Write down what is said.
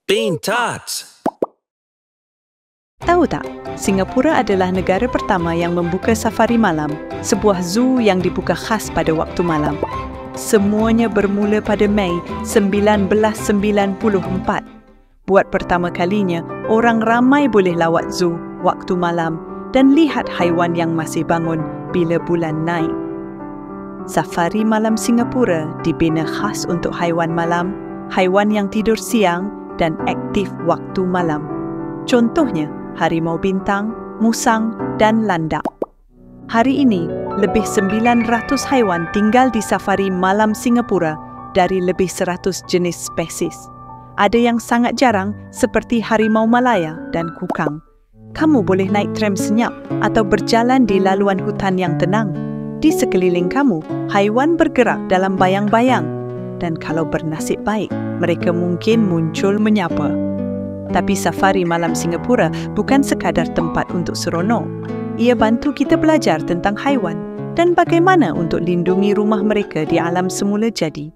Pintar. Tahu tak, Singapura adalah negara pertama yang membuka safari malam, sebuah zoo yang dibuka khas pada waktu malam. Semuanya bermula pada Mei 1994. Buat pertama kalinya, orang ramai boleh lawat zoo waktu malam dan lihat haiwan yang masih bangun bila bulan naik. Safari Malam Singapura dibina khas untuk haiwan malam, haiwan yang tidur siang dan aktif waktu malam. Contohnya, harimau bintang, musang dan landak. Hari ini, lebih 900 haiwan tinggal di Safari Malam Singapura dari lebih 100 jenis spesies. Ada yang sangat jarang seperti harimau Malaya dan kukang. Kamu boleh naik tram senyap atau berjalan di laluan hutan yang tenang. Di sekeliling kamu, haiwan bergerak dalam bayang-bayang. Dan kalau bernasib baik, mereka mungkin muncul menyapa. Tapi Safari Malam Singapura bukan sekadar tempat untuk seronok. Ia bantu kita belajar tentang haiwan dan bagaimana untuk lindungi rumah mereka di alam semula jadi.